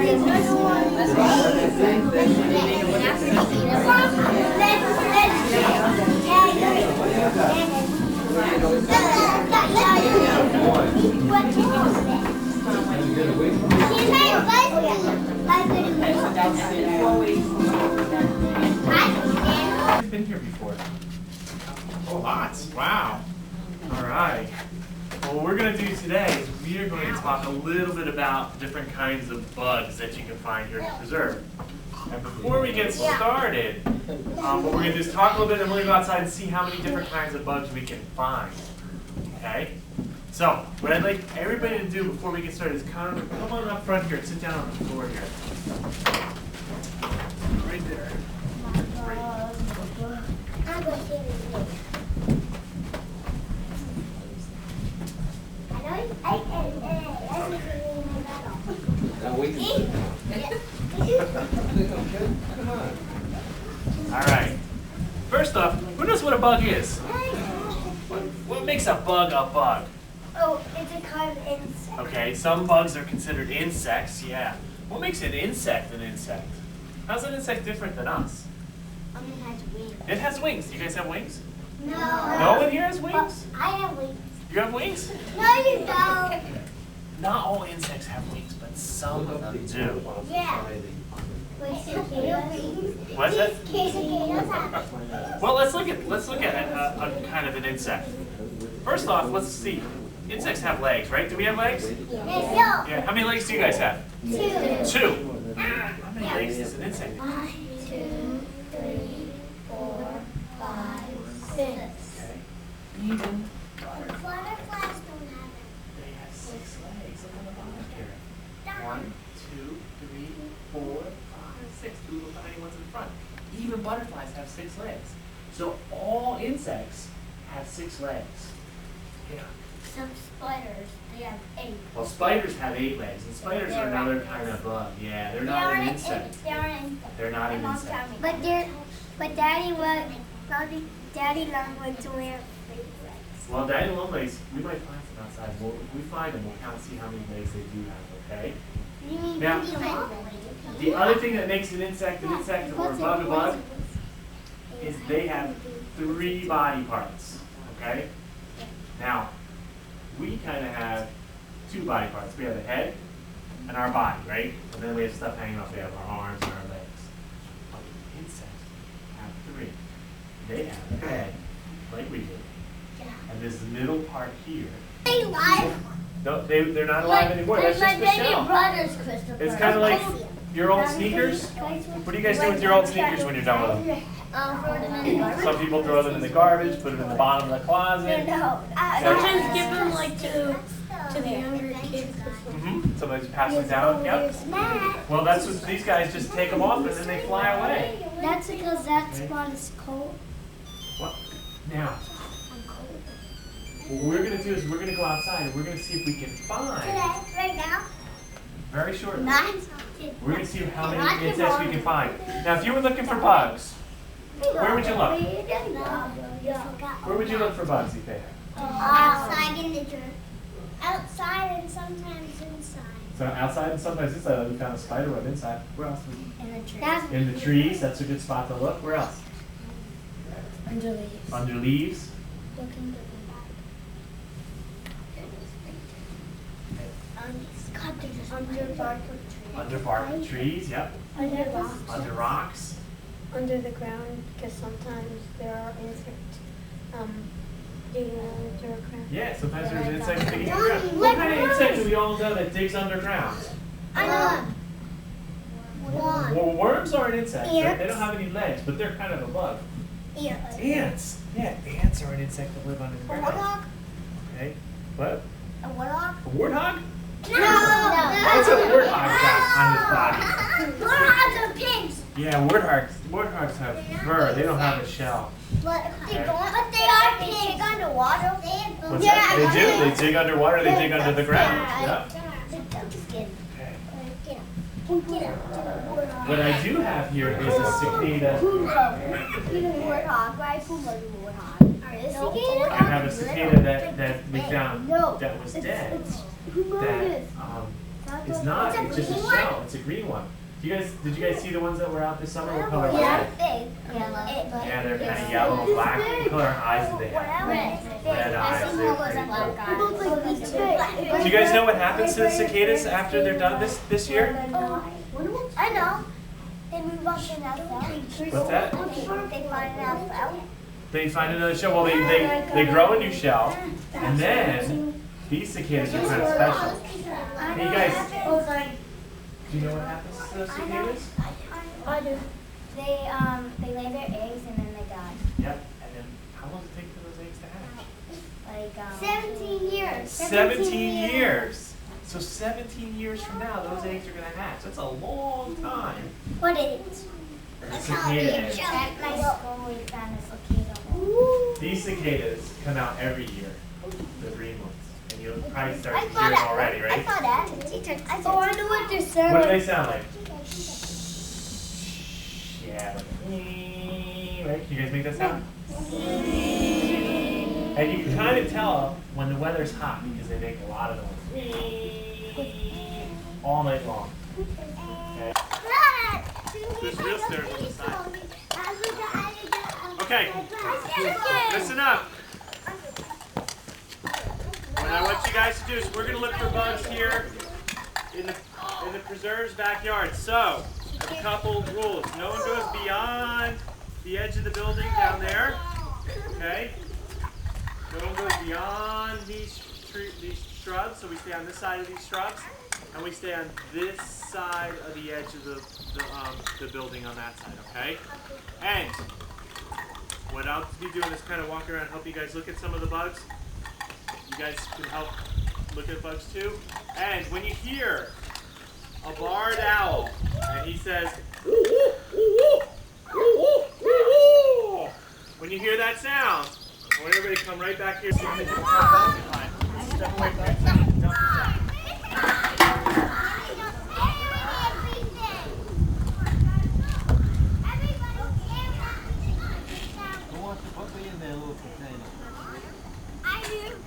I've been here before. Oh, lots. Wow. All right. Well, what we're going to do today is we are going to talk a little bit about different kinds of bugs that you can find here in the preserve. And before we get started, what we're going to do is talk a little bit, and we're going to go outside and see how many different kinds of bugs we can find. Okay? So, what I'd like everybody to do before we get started is come on up front here and sit down on the floor here. Right there. All right. First off, who knows what a bug is? What makes a bug a bug? Oh, it's a kind of insect. Okay, some bugs are considered insects, yeah. What makes an insect an insect? How's an insect different than us? It has wings. It has wings. Do you guys have wings? No. No one here has wings? I have wings. You have wings? No, you don't. Not all insects have wings, but some of them do. Yeah. What's that? Cicadas have. Well, let's look at a kind of an insect. First off, let's see. Insects have legs, right? Do we have legs? Yeah. Yeah. How many legs do you guys have? 2. 2. How many legs does an insect have? 1, 2, 3, 4, 5, 6. Okay. Even Butterflies don't have they have 6 legs. Look on the bottom here. 1, 2, 3, 4, 5, 6. 2 little tiny ones in front. Even butterflies have 6 legs. So all insects have 6 legs. Yeah. some spiders. They have 8. Well, spiders have 8 legs, and spiders are another kind of bug. Yeah, they're not an insect. They are an insect. They're not an insect. But Daddy long went to wear 3 legs. Well, Daddy long legs, we might find some outside. If we find them, we'll count and see how many legs they do have, okay? Now, the other thing that makes an insect or a bug, is they have 3 body parts, okay? Now, we kind of have 2 body parts. We have the head and our body, right? And then we have stuff hanging off. We have our arms and our legs. But insects have 3. They have a head, like we do. And this middle part here. They live. No, they're not alive anymore. That's just the shell. Brothers, Christopher. It's kind of like your old sneakers. What do you guys do with your old sneakers when you're done with them? Throw them in the garbage. Some people throw them in the garbage, put them in the bottom of the closet. Sometimes give them like to the younger kids. Sometimes pass them down. Yep. Well, that's what these guys just take them off and then they fly away. That's because that spot is cold. What? Now, what we're going to do is we're going to go outside and we're going to see if we can find, Right now? very shortly, Not. we're going to see how many insects we can find. Now, if you were looking for bugs, where would you look? Where would you look for bugs, Ife? Outside in the dirt. Outside and sometimes inside. So outside and sometimes inside, like we found a spider web inside. Where else? In the trees. In the trees, that's a good spot to look. Where else? Under leaves. Under leaves. Under bark of trees, yep. Under rocks. Under rocks. Under the ground, because sometimes there are insects digging under the ground. Yeah, sometimes there's insects digging underground. What kind of insect do we all know that digs underground? I know. Well, worms are an insect. They Ants. don't have any legs, but they're kind of a bug. Ants. Ants. Yeah, ants are an insect that live under the A ground. warthog? Okay. What? A warthog? A warthog? No. What's a warthog got on his body? Warthogs are pigs. Yeah, warthogs have fur. They don't have a shell. But they are pigs. They dig underwater. What's that? They do. They dig underwater. They dig under the ground. Yep. Okay. What I do have here is a cicada. Warthog, right? I have a cicada that we found that was dead. That It's not. It's just a shell. It's a green one. Did you guys see the ones that were out this summer? What color was Yeah, it? big. Yeah, they're kind of yellow and black. What color eyes do they have? Red eyes. Do you guys know what happens to the cicadas after they're done this year? I know. They move on to another cell. What's that? They find another cell. They find another shell. Well, they grow a new shell, and then these cicadas are kind of special. Hey, you guys, do you know what happens to those cicadas? I do. They lay their eggs and then they die. Yep. And then how long does it take for those eggs to hatch? Like 17 years. 17 years. So 17 years from now, those eggs are going to hatch. That's a long time. What is? Cicada eggs. At my school we found a cicada. These cicadas come out every year, the green ones. And you'll probably start I to hear saw them that. already, right? I saw that. Teacher, I Oh, I know what they sound What do like. they sound like? Yeah, like right? Can you guys make that sound? And you can kind of tell when the weather's hot because they make a lot of noise. All night long. Okay. There's real stairs on the side. Okay, listen up. What I want you guys to do is we're going to look for bugs here in the preserve's backyard. So, I have a couple rules. No one goes beyond the edge of the building down there. Okay? No one goes beyond these shrubs, so we stay on this side of these shrubs, and we stay on this side of the edge of the building on that side, okay? And what I'll be doing is kind of walking around, help you guys look at some of the bugs. You guys can help look at bugs too. And when you hear a barred owl, and he says, when you hear that sound, I want everybody to come right back here. Step away from it. Jump aside. What be in their little container? I do.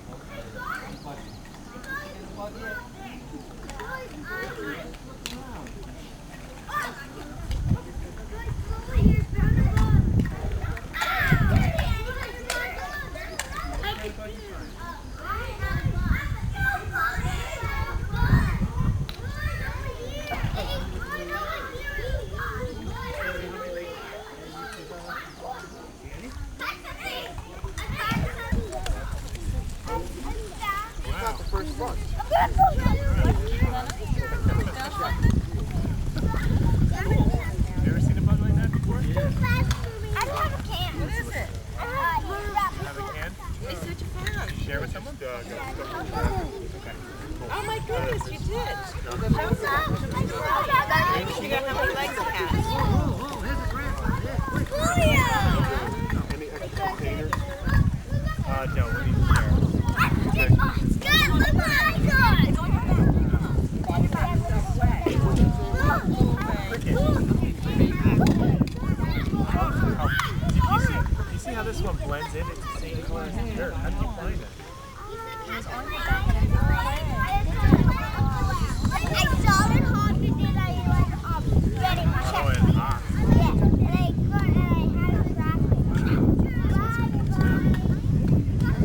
Oh my goodness, you did. You got how many legs it has. Any extra containers? No, we need to share. You see how this one blends in? It's the same color as the dirt. How did you find it? I saw it hot and then I like ready my check. Oh, it's hot. Yeah, and I had it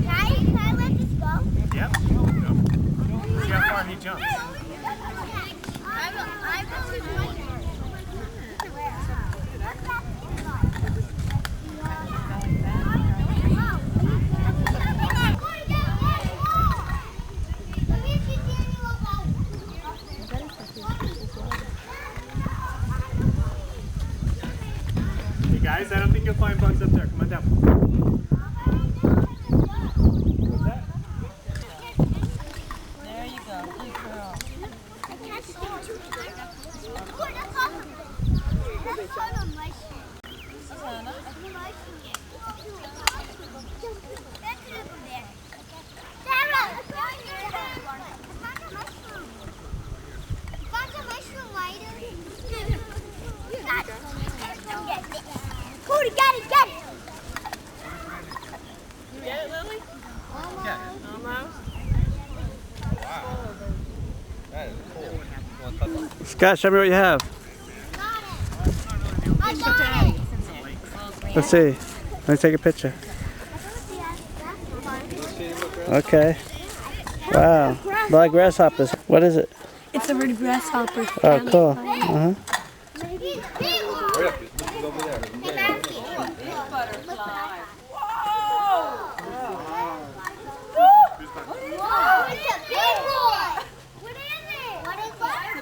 wrapped. Can I let this go? Yep. See how far he jumps. Hey guys, I don't think you'll find bugs up there. Come on down. What's that? There you go. Good girl. Cody, get it, get it! Guys, show me what you have. I got it. Let's see. Let me take a picture. Okay. Wow. Black grasshoppers. What is it? It's a red grasshopper. Oh, cool. Uh-huh.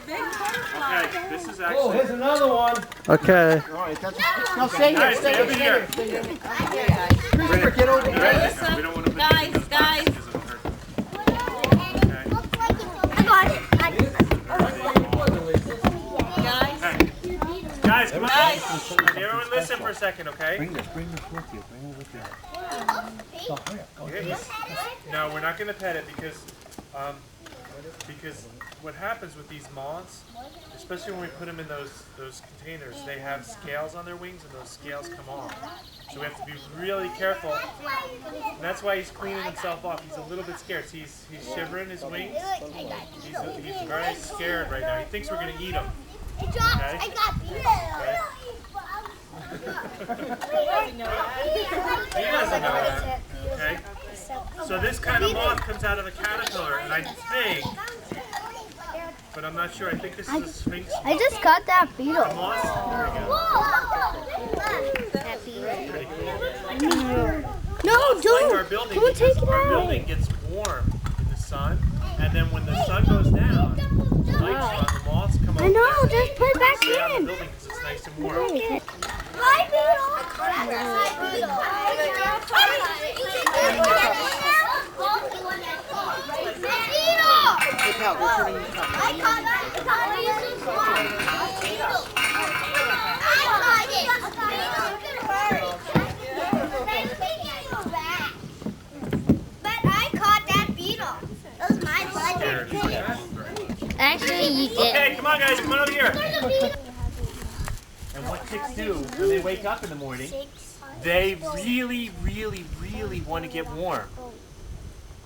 Okay, this is Oh, actually. here's another one. Okay. All right, that's. No, stay here. Guys, Stay stay over here. here. Stay here. Christopher, get over here. Listen, We don't want to put guys, those guys. boxes because it'll hurt. Okay. I got it. Guys, Guys, come on. Everyone listen for a second, okay? Bring this with you. Bring it with you. Here, no, we're not going to pet it because what happens with these moths, especially when we put them in those containers, they have scales on their wings and those scales come off. So we have to be really careful. And that's why he's cleaning himself off. He's a little bit scared. So he's shivering his wings. He's very scared right now. He thinks we're going to eat him. Okay? I got He doesn't know that. Okay? So this kind of moth comes out of a caterpillar, and I think, but I'm not sure, I think this is a sphinx moth. I just got that beetle. A moth? There we go. No, Like our building, because our building gets warm in the sun, and then when the sun goes down, the lights are on, the moths come over. I know, just put it back Stay out of the in. building because it's nice and warm. Hi, beetle. Actually, you did. Okay, come on guys, come on over here. And what ticks do when they wake up in the morning, they really, really, really want to get warm.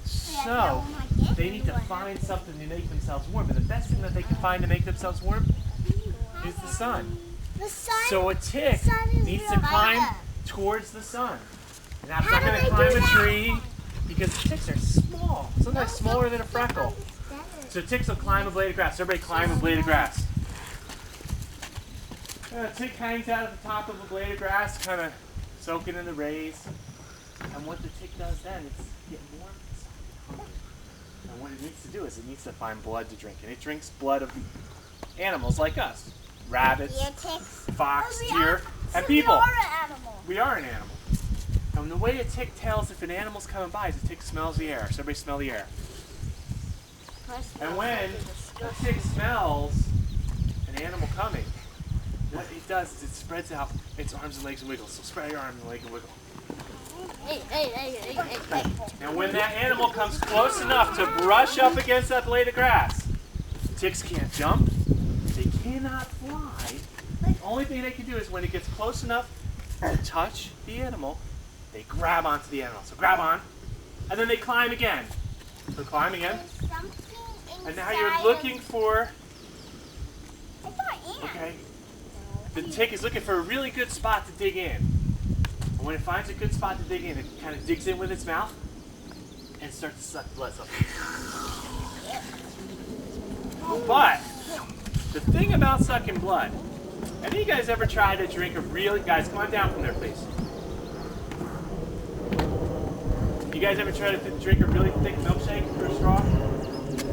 So, they need to find something to make themselves warm. And the best thing that they can find to make themselves warm is the sun. So a tick needs to climb towards the sun. Now it's not going to climb a tree because ticks are small, sometimes smaller than a freckle. So ticks will climb a blade of grass. Everybody climb a blade of grass. A tick hangs out at the top of a blade of grass, kind of soaking in the rays. And what the tick does then is get warm inside. And what it needs to do is it needs to find blood to drink. And it drinks blood of animals like us. Rabbits, fox, deer, and people. We are an animal. And the way a tick tells if an animal's coming by is a tick smells the air. So everybody smell the air. And when a tick smells an animal coming, what it does is it spreads out its arms and legs and wiggles. So spread your arms and legs and wiggle. And when that animal comes close enough to brush up against that blade of grass, ticks can't jump, they cannot fly. The only thing they can do is when it gets close enough to touch the animal, they grab onto the animal. So grab on, and then they climb again. So climb again. And now you're looking for, okay, the tick is looking for a really good spot to dig in. And when it finds a good spot to dig in, it kind of digs in with its mouth and starts to suck blood. So. But the thing about sucking blood, any of you guys ever tried to drink a really, guys, come on down from there, please. You guys ever tried to drink a really thick milkshake through a straw?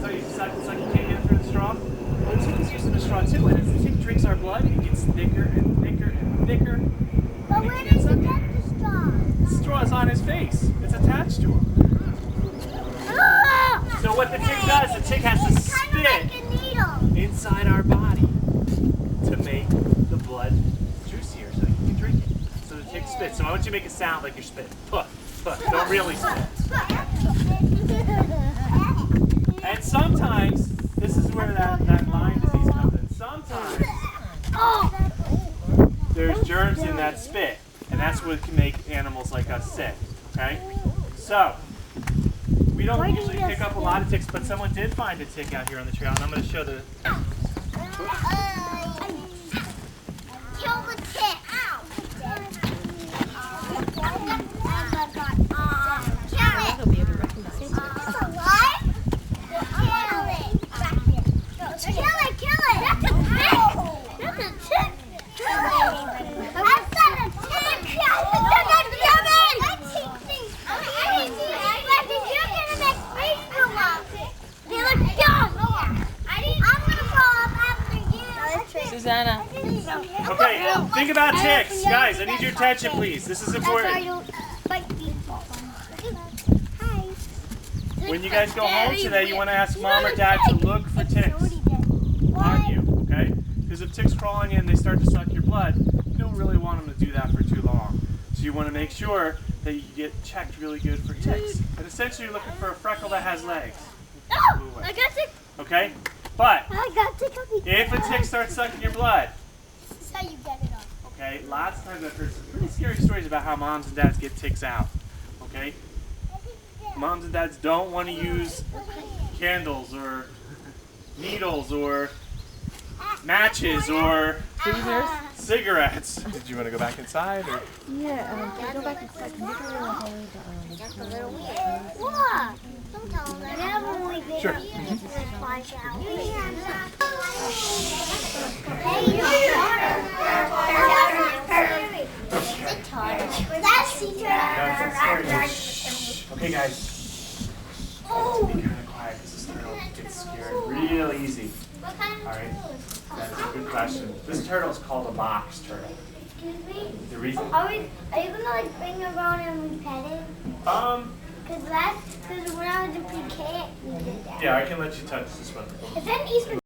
So you suck, it's like you can't get it through the straw. Well, the tick is using the straw too, and as the tick drinks our blood, it gets thicker and thicker and thicker. But where did you get the straw? The straw is on his face. It's attached to him. So what the tick does, the tick has to spit inside our body to make the blood juicier so you can drink it. So the tick spits. So I want you to make a sound like you're spitting. Puff, puff. Don't really spit. And sometimes, this is where that Lyme disease comes in. Sometimes, there's germs in that spit. And that's what can make animals like us sick. Okay? So, we don't usually pick up a lot of ticks, but someone did find a tick out here on the trail. And I'm going to show the Kill the tick. Ow. Kill it. He'll be able to recognize it. It's alive? Kill it. Kill it. That's a tick. That's a tick. Kill it. That's not a tick. That's a human. That tick thing. You're going to make space go up. They look dumb. I'm going to fall up after you. Susanna. Okay, think about ticks. Guys, I need your attention, please. This is important. When you guys go home today, you want to ask mom or dad to look for ticks on you, okay? Because if ticks crawl on you and they start to suck your blood, you don't really want them to do that for too long. So you want to make sure that you get checked really good for ticks. And essentially you're looking for a freckle that has legs. Oh, I got tick. Okay? But I got tick. if a tick starts sucking your blood, That's how you get it off. okay, lots of times I've heard some pretty scary stories about how moms and dads get ticks out, okay? Moms and dads don't want to use candles or needles or matches or cigarettes. Did you want to go back inside? Or? Yeah, can I go back inside? Can you go What? Don't tell them. Never we did. Sure. Flash out. Okay, guys. Oh. Be kind of quiet because this turtle gets scared real easy. What kind of All right. turtle is it? That's a good question. This turtle is called a box turtle. Excuse me? The reason? Are you gonna like bring it around and we pet it? Cause when I was in PK, we did that. Yeah, I can let you touch this one. Is that an Eastern